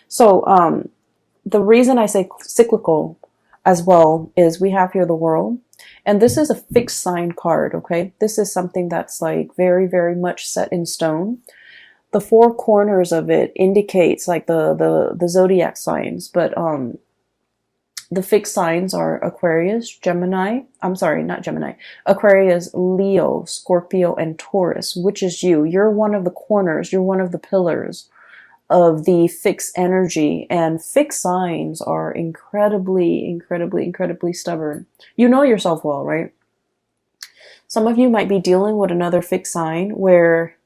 So the reason I say cyclical as well is we have here the world, and this is a fixed sign card. Okay, this is something that's like very, very much set in stone. The four corners of it indicates like the zodiac signs, but the fixed signs are Aquarius, Gemini. I'm sorry, not Gemini. Aquarius, Leo, Scorpio, and Taurus, which is you. You're one of the corners. You're one of the pillars of the fixed energy. And fixed signs are incredibly, incredibly, incredibly stubborn. You know yourself well, right? Some of you might be dealing with another fixed sign where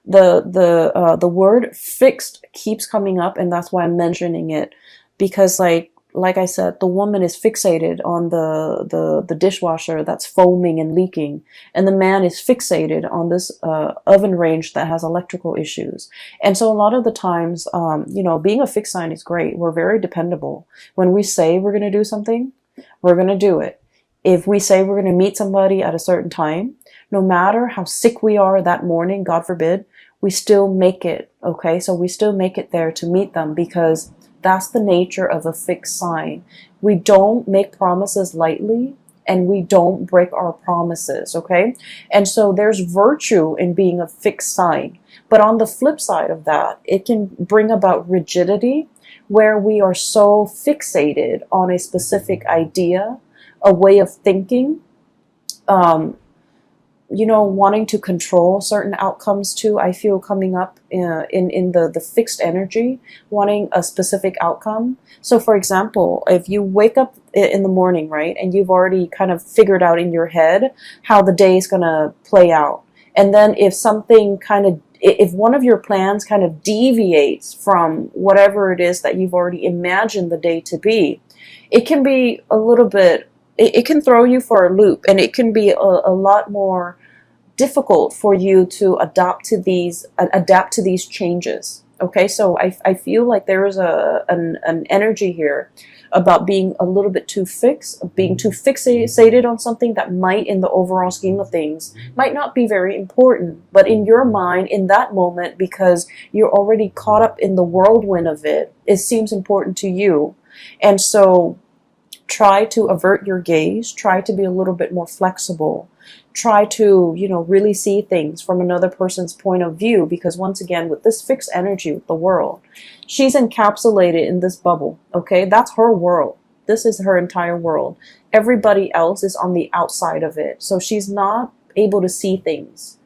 the word fixed keeps coming up, and that's why I'm mentioning it, because like I said, the woman is fixated on the dishwasher that's foaming and leaking, and the man is fixated on this oven range that has electrical issues. And so a lot of the times, being a fixed sign is great. We're very dependable. When we say we're going to do something, we're going to do it. If we say we're going to meet somebody at a certain time, no matter how sick we are that morning, God forbid, we still make it. Okay, so we still make it there to meet them, because that's the nature of a fixed sign. We don't make promises lightly, and we don't break our promises, okay? And so there's virtue in being a fixed sign. But on the flip side of that, it can bring about rigidity, where we are so fixated on a specific idea, a way of thinking, wanting to control certain outcomes too. I feel coming up in the fixed energy, wanting a specific outcome. So for example, if you wake up in the morning, right, and you've already kind of figured out in your head how the day is going to play out. And then if one of your plans kind of deviates from whatever it is that you've already imagined the day to be, it can be a little bit, it can throw you for a loop, and it can be a lot more difficult for you to adapt to these changes. Okay, so I feel like there is an energy here about being a little bit too fixed, being too fixated on something that might, in the overall scheme of things, might not be very important, but in your mind, in that moment, because you're already caught up in the whirlwind of it, it seems important to you. And so try to avert your gaze, try to be a little bit more flexible, try to, really see things from another person's point of view, because once again, with this fixed energy with the world, she's encapsulated in this bubble, okay? That's her world. This is her entire world. Everybody else is on the outside of it. So she's not able to see things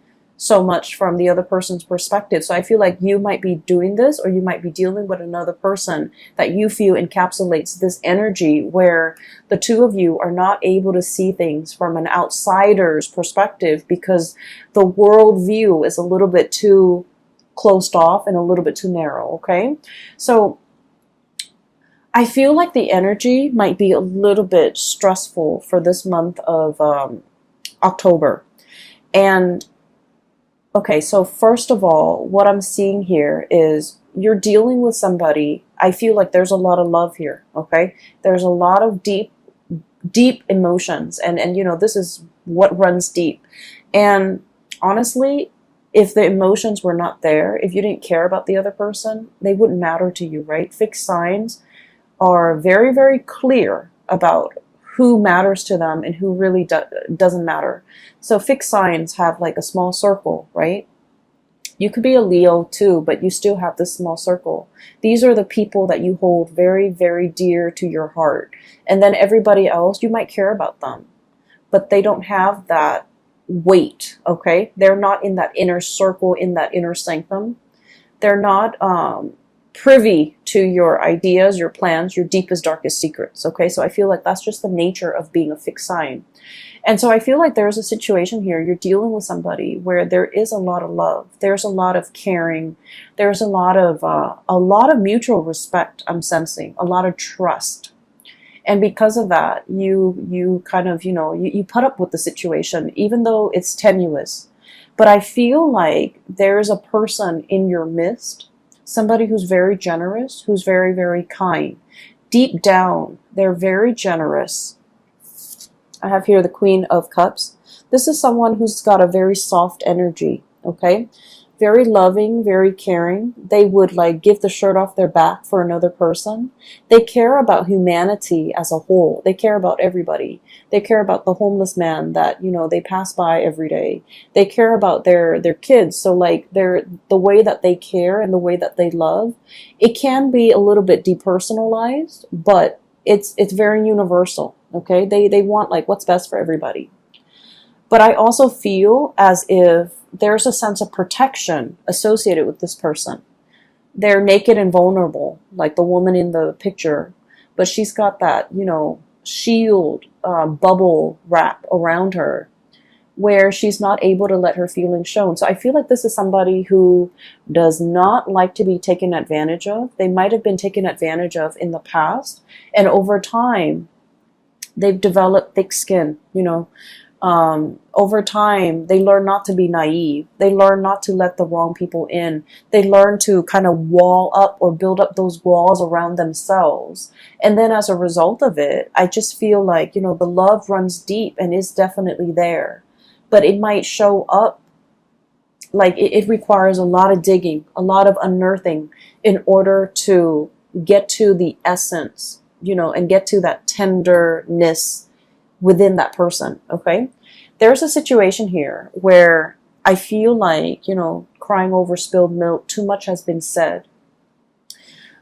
so much from the other person's perspective. So I feel like you might be doing this, or you might be dealing with another person that you feel encapsulates this energy, where the two of you are not able to see things from an outsider's perspective, because the world view is a little bit too closed off and a little bit too narrow. Okay, so I feel like the energy might be a little bit stressful for this month of October. And okay, so first of all, what I'm seeing here is you're dealing with somebody. I feel like there's a lot of love here, okay? There's a lot of deep emotions, and this is what runs deep. And honestly, if the emotions were not there, if you didn't care about the other person, they wouldn't matter to you, right? Fixed signs are very, very clear about who matters to them and who really doesn't matter. So fixed signs have like a small circle, right? You could be a Leo too, but you still have this small circle. These are the people that you hold very, very dear to your heart. And then everybody else, you might care about them, but they don't have that weight, okay? They're not in that inner circle, in that inner sanctum. They're not privy to your ideas, your plans, your deepest, darkest secrets. Okay, so I feel like that's just the nature of being a fixed sign. And so I feel like there's a situation here. You're dealing with somebody where there is a lot of love. There's a lot of caring. There's a lot of mutual respect. I'm sensing a lot of trust. And because of that, you kind of, you put up with the situation, even though it's tenuous. But I feel like there's a person in your midst, somebody who's very generous, who's very, very kind. Deep down, they're very generous. I have here the Queen of Cups. This is someone who's got a very soft energy, okay? very loving, very caring. They would like give the shirt off their back for another person. They care about humanity as a whole. They care about everybody. They care about the homeless man that, you know, they pass by every day. They care about their kids. So like the way that they care and the way that they love, it can be a little bit depersonalized, but it's very universal. Okay? They want like what's best for everybody. But I also feel as if there's a sense of protection associated with this person. They're naked and vulnerable, like the woman in the picture, but she's got that, you know, shield, bubble wrap around her where she's not able to let her feelings shown. So I feel like this is somebody who does not like to be taken advantage of. They might have been taken advantage of in the past, and over time, they've developed thick skin, you know. Over time, they learn not to be naive. They learn not to let the wrong people in. They learn to kind of wall up or build up those walls around themselves. And then as a result of it, I just feel like, you know, the love runs deep and is definitely there. But it might show up like it requires a lot of digging, a lot of unearthing in order to get to the essence, you know, and get to that tenderness within that person. Okay, there's a situation here where I feel like, you know, crying over spilled milk, too much has been said.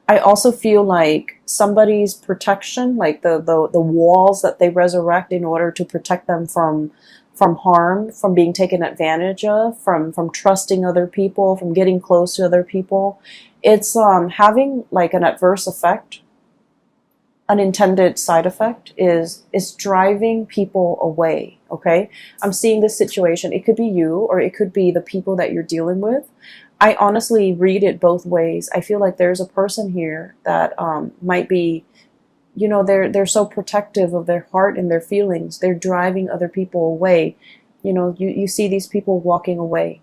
I also feel like somebody's protection, like the walls that they resurrect in order to protect them from harm, from being taken advantage of, from trusting other people, from getting close to other people, it's having like an adverse effect. Unintended side effect is driving people away. Okay, I'm seeing this situation. It could be you, or it could be the people that you're dealing with. I honestly read it both ways. I feel like there's a person here that might be, you know, they're so protective of their heart and their feelings. They're driving other people away. You know, you see these people walking away.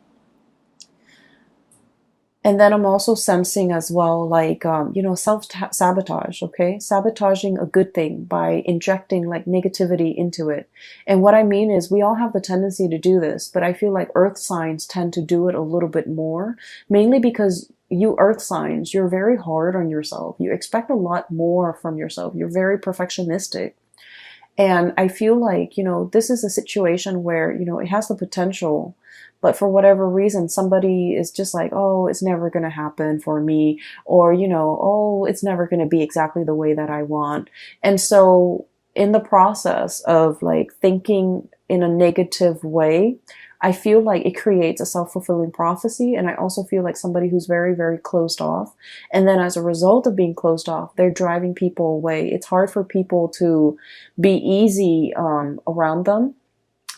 And then I'm also sensing as well, like, you know, self-sabotage, okay? Sabotaging a good thing by injecting like negativity into it. And what I mean is we all have the tendency to do this, but I feel like earth signs tend to do it a little bit more, mainly because you earth signs, you're very hard on yourself. You expect a lot more from yourself. You're very perfectionistic. And I feel like, you know, this is a situation where, you know, it has the potential, but for whatever reason, somebody is just like, oh, it's never going to happen for me. Or, you know, oh, it's never going to be exactly the way that I want. And so in the process of like thinking in a negative way, I feel like it creates a self-fulfilling prophecy. And I also feel like somebody who's very, very closed off. And then as a result of being closed off, they're driving people away. It's hard for people to be easy around them,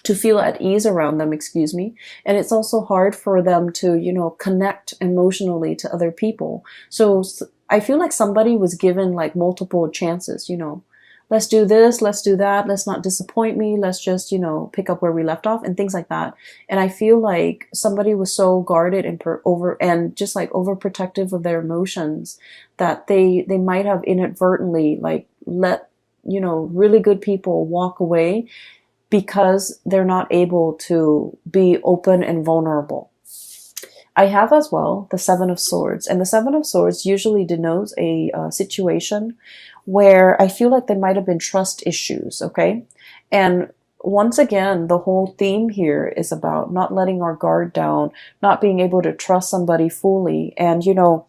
to feel at ease around them, excuse me. And it's also hard for them to, you know, connect emotionally to other people. So I feel like somebody was given like multiple chances, you know. Let's do this, let's do that, let's not disappoint me, let's just, you know, pick up where we left off and things like that. And I feel like somebody was so guarded and just like overprotective of their emotions that they might have inadvertently like let, you know, really good people walk away because they're not able to be open and vulnerable. I have as well the Seven of Swords, and the Seven of Swords usually denotes a situation where I feel like there might have been trust issues, okay? And once again, the whole theme here is about not letting our guard down, not being able to trust somebody fully. And, you know,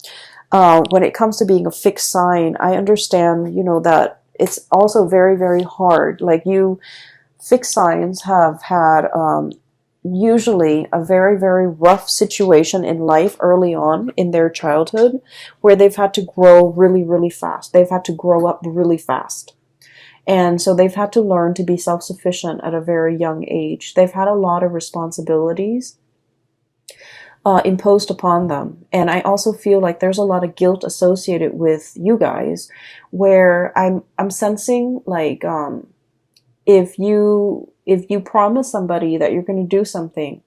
when it comes to being a fixed sign, I understand, you know, that it's also very, very hard. Like fixed signs have had usually a very, very rough situation in life early on in their childhood where they've had to grow really, really fast. They've had to grow up really fast. And so they've had to learn to be self-sufficient at a very young age. They've had a lot of responsibilities imposed upon them. And I also feel like there's a lot of guilt associated with you guys where I'm sensing like if you promise somebody that you're going to do something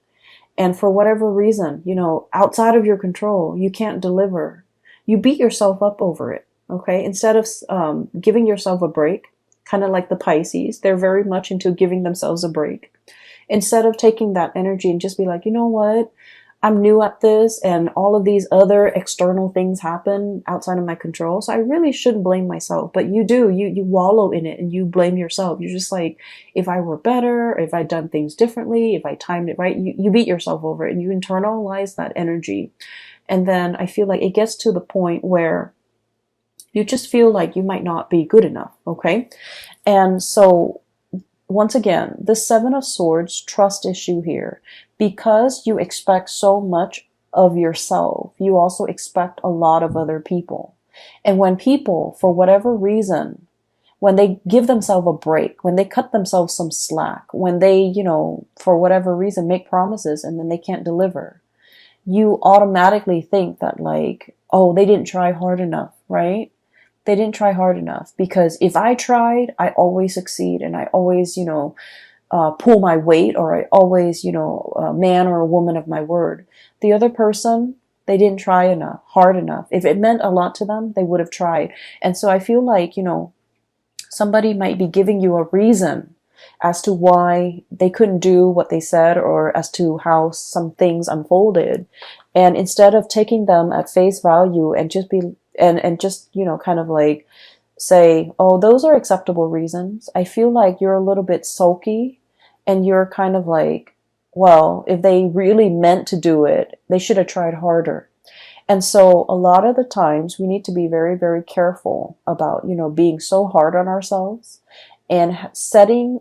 and for whatever reason, you know, outside of your control, you can't deliver, you beat yourself up over it. Okay. Instead of giving yourself a break, kind of like the Pisces, they're very much into giving themselves a break. Instead of taking that energy and just be like, you know what? I'm new at this and all of these other external things happen outside of my control. So I really shouldn't blame myself. But you do, you wallow in it and you blame yourself. You're just like, if I were better, if I'd done things differently, if I timed it right, you beat yourself over it and you internalize that energy. And then I feel like it gets to the point where you just feel like you might not be good enough. Okay. And so once again, the Seven of Swords trust issue here. Because you expect so much of yourself, you also expect a lot of other people. And when people, for whatever reason, when they give themselves a break, when they cut themselves some slack, when they, you know, for whatever reason, make promises and then they can't deliver, you automatically think that like, oh, they didn't try hard enough, right? They didn't try hard enough, because if I tried, I always succeed and I always, you know, pull my weight, or I always, you know, a man or a woman of my word. The other person, they didn't try enough, hard enough. If it meant a lot to them, they would have tried. And so I feel like, you know, somebody might be giving you a reason as to why they couldn't do what they said, or as to how some things unfolded. And instead of taking them at face value and just just, you know, kind of like say, oh, those are acceptable reasons, I feel like you're a little bit sulky and you're kind of like, well, if they really meant to do it, they should have tried harder. And so a lot of the times we need to be very, very careful about, you know, being so hard on ourselves and setting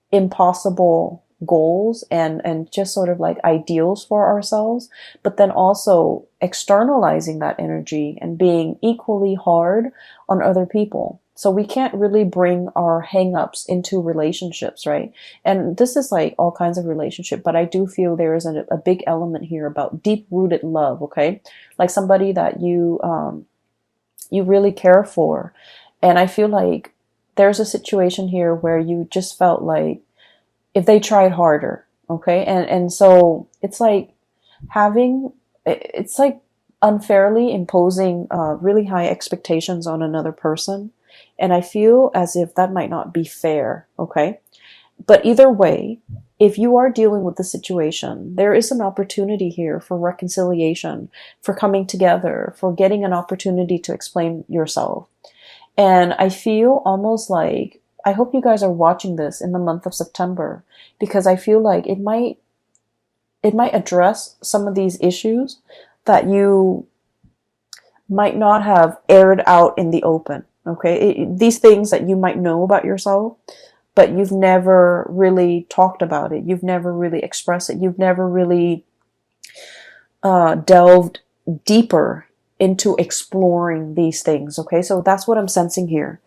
impossible goals and just sort of like ideals for ourselves, but then also externalizing that energy and being equally hard on other people. So we can't really bring our hang-ups into relationships, right? And this is like all kinds of relationship, but I do feel there is a big element here about deep-rooted love, okay? Like somebody that you really care for. And I feel like there's a situation here where you just felt like if they tried harder, okay? And so it's like it's like unfairly imposing really high expectations on another person. And I feel as if that might not be fair, okay? But either way, if you are dealing with the situation, there is an opportunity here for reconciliation, for coming together, for getting an opportunity to explain yourself. And I feel almost like, I hope you guys are watching this in the month of September, because I feel like it might address some of these issues that you might not have aired out in the open. Okay, these things that you might know about yourself, but you've never really talked about it. You've never really expressed it. You've never really delved deeper into exploring these things. Okay, so that's what I'm sensing here.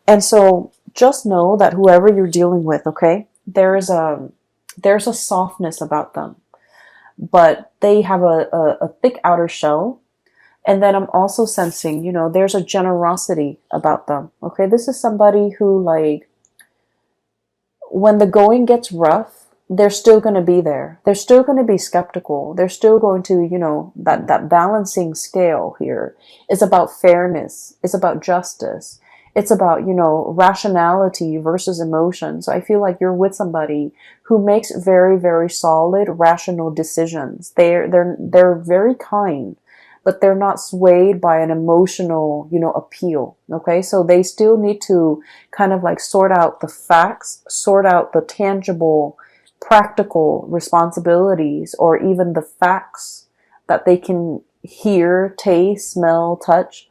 And so just know that whoever you're dealing with, okay, there's a softness about them, but they have a thick outer shell. And then I'm also sensing, you know, there's a generosity about them. Okay, this is somebody who, like, when the going gets rough, they're still going to be there. They're still going to be skeptical. They're still going to, you know, that balancing scale here is about fairness. It's about justice. It's about, you know, rationality versus emotion. So I feel like you're with somebody who makes very, very solid, rational decisions. They're very kind, but they're not swayed by an emotional, you know, appeal. Okay, so they still need to kind of like sort out the facts, sort out the tangible, practical responsibilities, or even the facts that they can hear, taste, smell, touch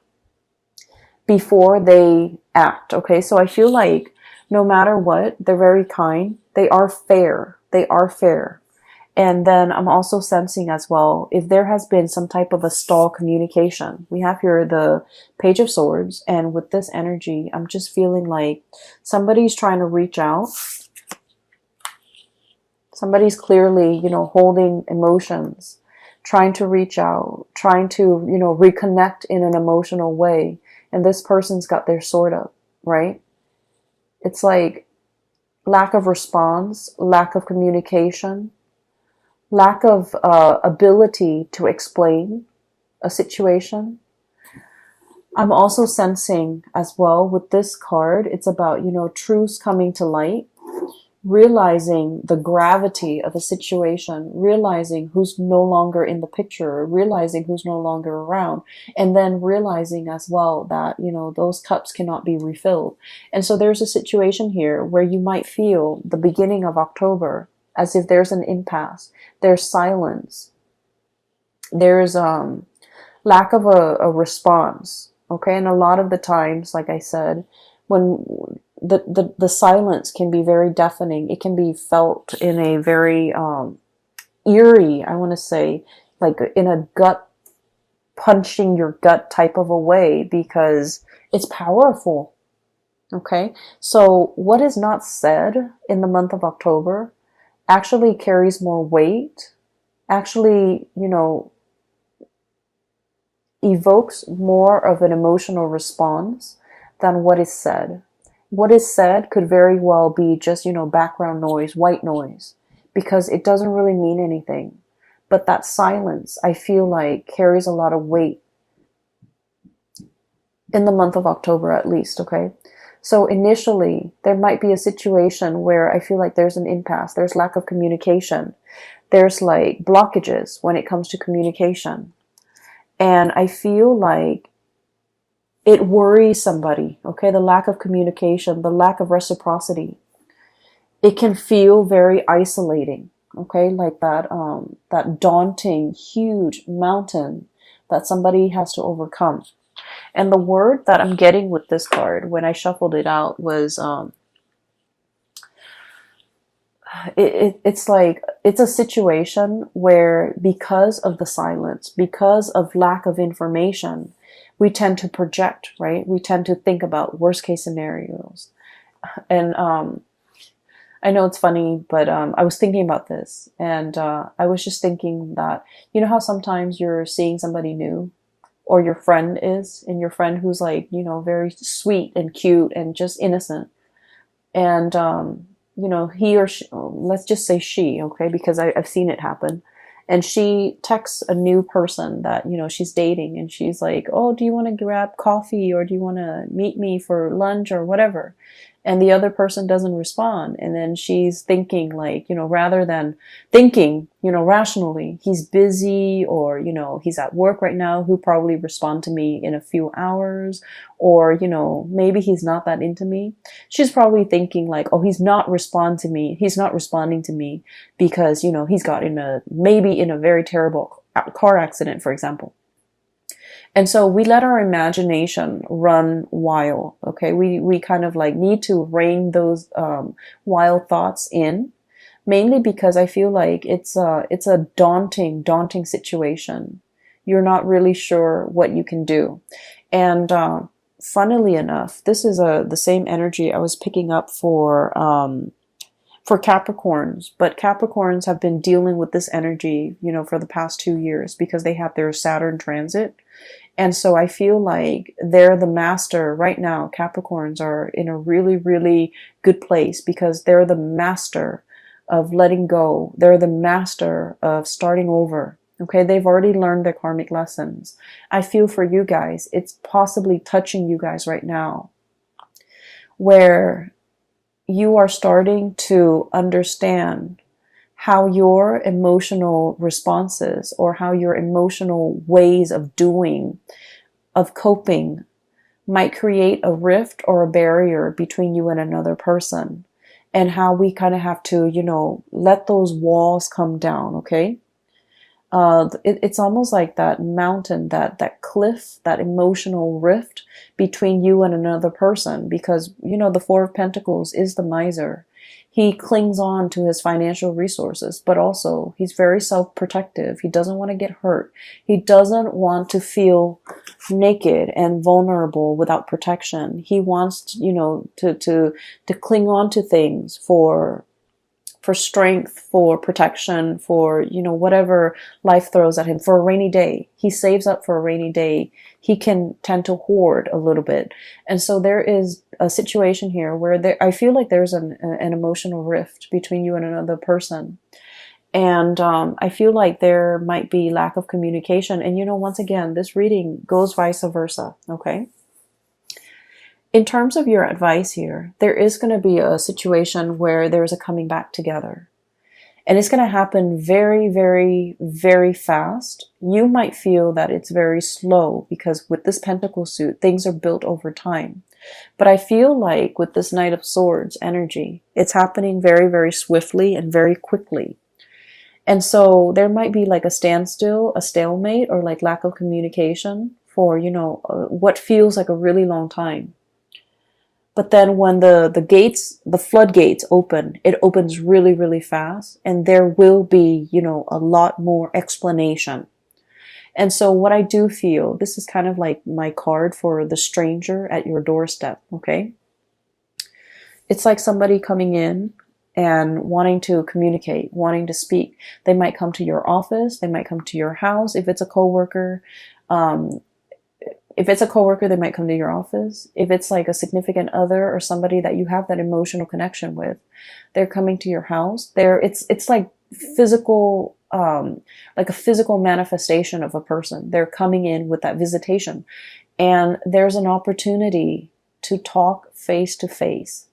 before they act. Okay, so I feel like no matter what, they're very kind. They are fair. They are fair. And then I'm also sensing as well, if there has been some type of a stall communication. We have here the Page of Swords, and with this energy, I'm just feeling like somebody's trying to reach out. Somebody's clearly, you know, holding emotions, trying to reach out, trying to, you know, reconnect in an emotional way. And this person's got their sword up, right? It's like lack of response, lack of communication, lack of ability to explain a situation. I'm also sensing as well with this card, it's about, you know, truths coming to light. realizing the gravity of a situation, realizing who's no longer in the picture, realizing who's no longer around, and then realizing as well that, you know, those cups cannot be refilled. And so there's a situation here where you might feel the beginning of October as if there's an impasse, there's silence, there's lack of a response. Okay, and a lot of the times, like I said, when the silence can be very deafening, it can be felt in a very eerie, I want to say, like in a gut punching your gut type of a way, because it's powerful. Okay, so what is not said in the month of October actually carries more weight, actually, you know, evokes more of an emotional response than what is said. What is said could very well be just, you know, background noise, white noise, because it doesn't really mean anything. But that silence, I feel like, carries a lot of weight in the month of October, at least, okay? So initially, there might be a situation where I feel like there's an impasse, there's lack of communication, there's like blockages when it comes to communication. And I feel like it worries somebody, okay? The lack of communication, the lack of reciprocity. It can feel very isolating, okay? Like that daunting, huge mountain that somebody has to overcome. And the word that I'm getting with this card when I shuffled it out was it's like it's a situation where, because of the silence, because of lack of information, we tend to project, right? We tend to think about worst case scenarios. And I know it's funny, but I was thinking about this, and I was just thinking that, you know how sometimes you're seeing somebody new, or your friend is, and your friend who's like, you know, very sweet and cute and just innocent. And, you know, he or she, let's just say she, okay, because I've seen it happen. And she texts a new person that, you know, she's dating, and she's like, oh, do you want to grab coffee, or do you want to meet me for lunch or whatever? And the other person doesn't respond. And then she's thinking, like, you know, rather than thinking, you know, rationally, he's busy, or, you know, he's at work right now, he'll probably respond to me in a few hours, or, you know, maybe he's not that into me. She's probably thinking like, oh, he's not responding to me because, you know, he's got maybe in a very terrible car accident, for example. And so we let our imagination run wild, okay? We kind of like need to rein those wild thoughts in, mainly because I feel like it's a daunting situation. You're not really sure what you can do. And funnily enough, this is the same energy I was picking up for Capricorns, but Capricorns have been dealing with this energy, you know, for the past 2 years, because they have their Saturn transit. And so I feel like they're the master right now. Capricorns are in a really, really good place because they're the master of letting go. They're the master of starting over. Okay, they've already learned their karmic lessons. I feel for you guys, it's possibly touching you guys right now, where you are starting to understand how your emotional responses, or how your emotional ways of doing, of coping, might create a rift or a barrier between you and another person, and how we kind of have to, you know, let those walls come down, okay? It's almost like that mountain, that cliff, that emotional rift between you and another person, because, you know, the Four of Pentacles is the miser. He clings on to his financial resources, but also he's very self-protective. He doesn't want to get hurt. He doesn't want to feel naked and vulnerable without protection. He wants, you know, to cling on to things for strength, for protection, for, you know, whatever life throws at him, for a rainy day. He saves up for a rainy day. He can tend to hoard a little bit. And so there is a situation here where I feel like there's an emotional rift between you and another person. And I feel like there might be lack of communication. And, you know, once again, this reading goes vice versa, okay? In terms of your advice here, there is going to be a situation where there's a coming back together. And it's going to happen very, very, very fast. You might feel that it's very slow because with this Pentacle suit, things are built over time. But I feel like with this Knight of Swords energy, it's happening very, very swiftly and very quickly. And so there might be like a standstill, a stalemate, or like lack of communication for, what feels like a really long time. But then when the floodgates open, it opens really, really fast, and there will be, a lot more explanation. And so what I do feel, this is kind of like my card for the stranger at your doorstep, okay? It's like somebody coming in and wanting to communicate, wanting to speak. They might come to your office, they might come to your house. If it's a coworker, they might come to your office. If it's like a significant other or somebody that you have that emotional connection with, they're coming to your house. It's like physical, like a physical manifestation of a person. They're coming in with that visitation, and there's an opportunity to talk face to face.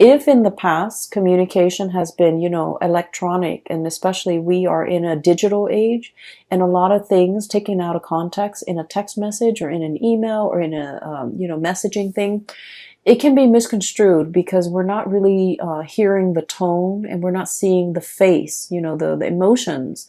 If in the past communication has been, electronic, and especially we are in a digital age, and a lot of things taken out of context in a text message or in an email or in a, messaging thing, it can be misconstrued because we're not really hearing the tone, and we're not seeing the face, the emotions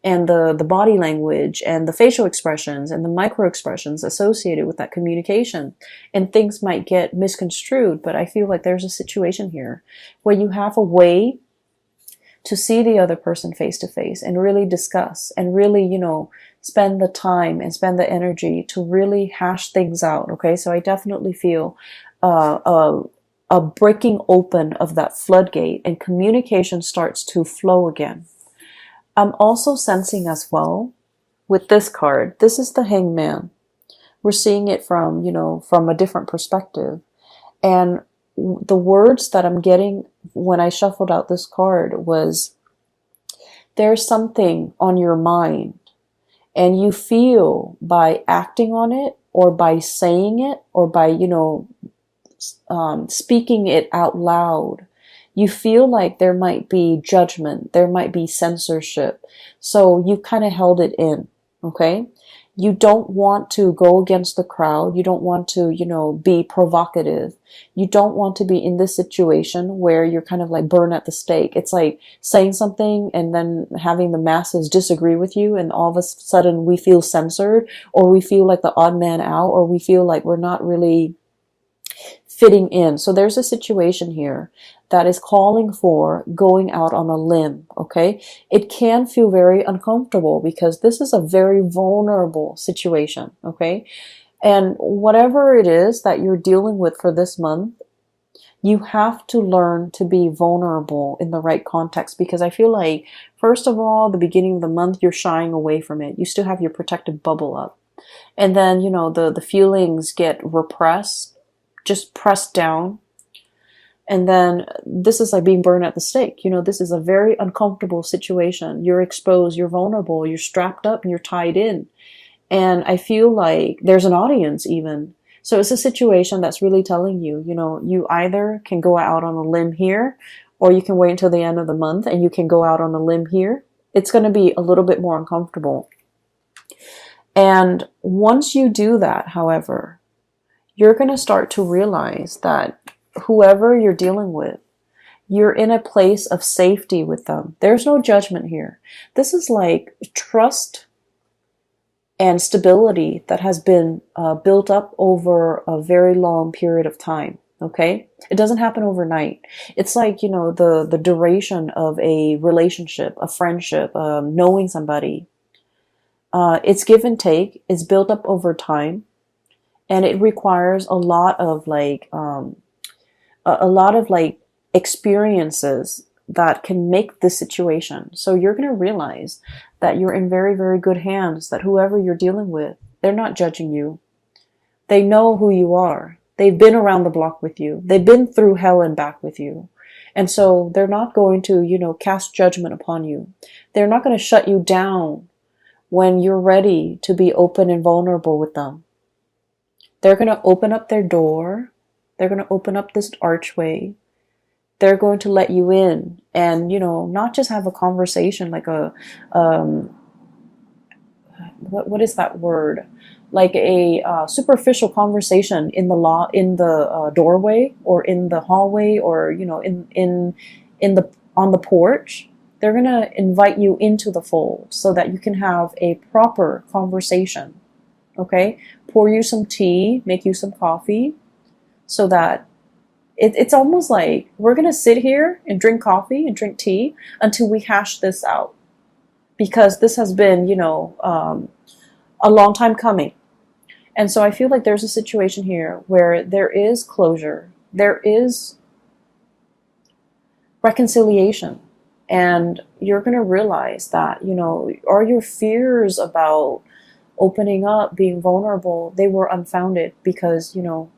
and the body language and the facial expressions and the micro expressions associated with that communication. And things might get misconstrued, but I feel like there's a situation here where you have a way to see the other person face to face and really discuss and really, spend the time and spend the energy to really hash things out. Okay. So I definitely feel, a breaking open of that floodgate, and communication starts to flow again. I'm also sensing as well with this card, this is the Hangman. We're seeing it from, from a different perspective. And the words that I'm getting when I shuffled out this card was, there's something on your mind, and you feel by acting on it or by saying it or by, speaking it out loud, you feel like there might be judgment, there might be censorship. So you kind of held it in, okay? You don't want to go against the crowd. You don't want to, be provocative. You don't want to be in this situation where you're kind of like burned at the stake. It's like saying something and then having the masses disagree with you, and all of a sudden we feel censored, or we feel like the odd man out, or we feel like we're not really fitting in. So there's a situation here that is calling for going out on a limb, okay? It can feel very uncomfortable because this is a very vulnerable situation, okay? And whatever it is that you're dealing with for this month, you have to learn to be vulnerable in the right context, because I feel like, first of all, the beginning of the month, you're shying away from it. You still have your protective bubble up. And then, the feelings get repressed, just pressed down. And then this is like being burned at the stake. This is a very uncomfortable situation. You're exposed, you're vulnerable, you're strapped up, and you're tied in. And I feel like there's an audience even. So it's a situation that's really telling you, you either can go out on a limb here, or you can wait until the end of the month and you can go out on a limb here. It's going to be a little bit more uncomfortable. And once you do that, however, you're going to start to realize that whoever you're dealing with, you're in a place of safety with them. There's no judgment here. This is like trust and stability that has been built up over a very long period of time. Okay? It doesn't happen overnight. It's like, the duration of a relationship, a friendship, knowing somebody. It's give and take. It's built up over time. And it requires a lot of experiences that can make this situation. So you're going to realize that you're in very, very good hands, that whoever you're dealing with, they're not judging you. They know who you are. They've been around the block with you. They've been through hell and back with you. And so they're not going to, cast judgment upon you. They're not going to shut you down when you're ready to be open and vulnerable with them. They're going to open up their door They're going to open up this archway. They're going to let you in and, you know, not just have a conversation like a, what is that word? Like a superficial conversation in the doorway or in the hallway or, you know, in the on the porch. They're going to invite you into the fold so that you can have a proper conversation. Okay? Pour you some tea, make you some coffee so that it's almost like we're going to sit here and drink coffee and drink tea until we hash this out. Because this has been, you know, a long time coming. And so I feel like there's a situation here where there is closure, there is reconciliation, and you're going to realize that, you know, are your fears about opening up, being vulnerable, they were unfounded because, you know,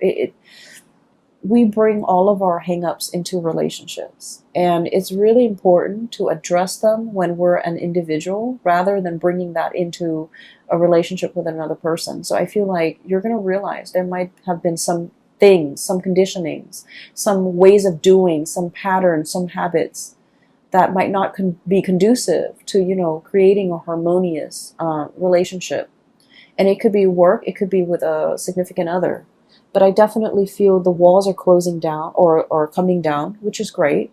we bring all of our hangups into relationships. And it's really important to address them when we're an individual rather than bringing that into a relationship with another person. So I feel like you're going to realize there might have been some things, some conditionings, some ways of doing, some patterns, some habits that might not be conducive to, you know, creating a harmonious relationship. And it could be work, it could be with a significant other. But I definitely feel the walls are closing down or coming down, which is great.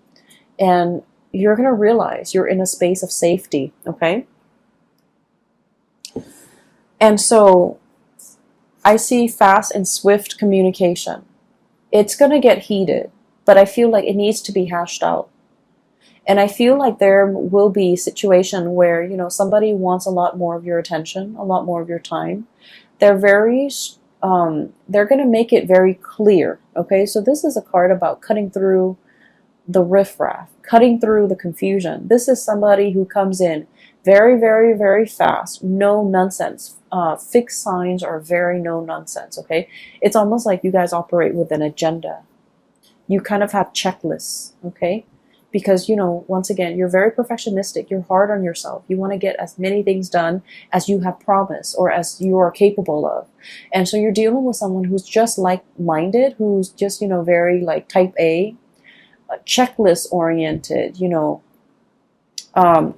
And you're going to realize you're in a space of safety, okay? And so I see fast and swift communication. It's going to get heated, but I feel like it needs to be hashed out. And I feel like there will be a situation where, you know, somebody wants a lot more of your attention, a lot more of your time. They're going to make it very clear, okay? So this is a card about cutting through the riffraff, cutting through the confusion. This is somebody who comes in very, very, very fast, no nonsense. Fixed signs are very no nonsense, okay? It's almost like you guys operate with an agenda. You kind of have checklists, okay? Because, you know, once again, you're very perfectionistic. You're hard on yourself. You want to get as many things done as you have promised or as you are capable of. And so you're dealing with someone who's just like-minded, who's just, you know, very like type A, checklist oriented, you know,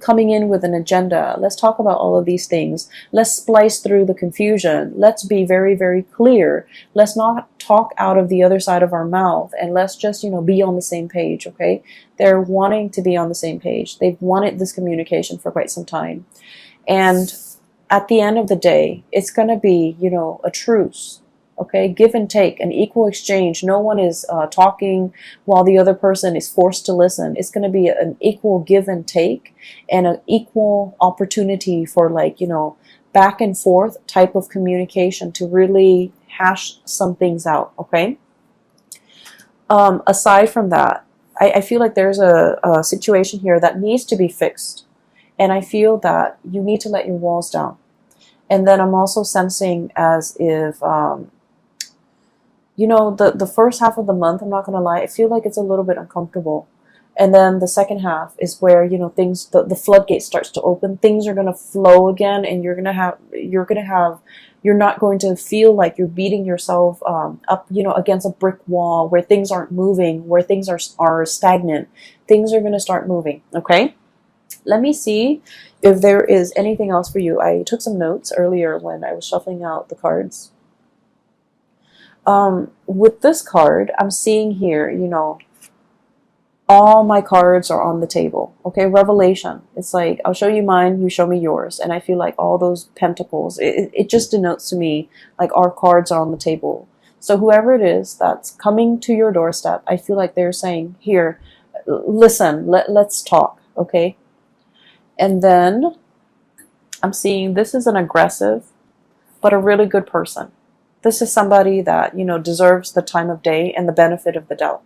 coming in with an agenda. Let's talk about all of these things. Let's splice through the confusion. Let's be very, very clear. Let's not talk out of the other side of our mouth, and let's just, you know, be on the same page, okay? They're wanting to be on the same page. They've wanted this communication for quite some time. And at the end of the day, it's going to be, you know, a truce. Okay, give and take, an equal exchange. No one is talking while the other person is forced to listen. It's going to be an equal give and take and an equal opportunity for, like, you know, back and forth type of communication to really hash some things out, okay? Aside from that, I feel like there's a situation here that needs to be fixed. And I feel that you need to let your walls down. And then I'm also sensing as if... you know, the first half of the month, I'm not going to lie, I feel like it's a little bit uncomfortable. And then the second half is where, you know, things, the floodgate starts to open. Things are going to flow again, and you're not going to feel like you're beating yourself up, you know, against a brick wall where things aren't moving, where things are stagnant. Things are going to start moving, okay? Let me see if there is anything else for you. I took some notes earlier when I was shuffling out the cards. With this card, I'm seeing here, you know, all my cards are on the table. Okay, revelation. It's like, I'll show you mine, you show me yours. And I feel like all those pentacles, it just denotes to me like our cards are on the table. So whoever it is that's coming to your doorstep, I feel like they're saying, here, listen, let's talk, okay? And then I'm seeing this is an aggressive, but a really good person. This is somebody that, you know, deserves the time of day and the benefit of the doubt.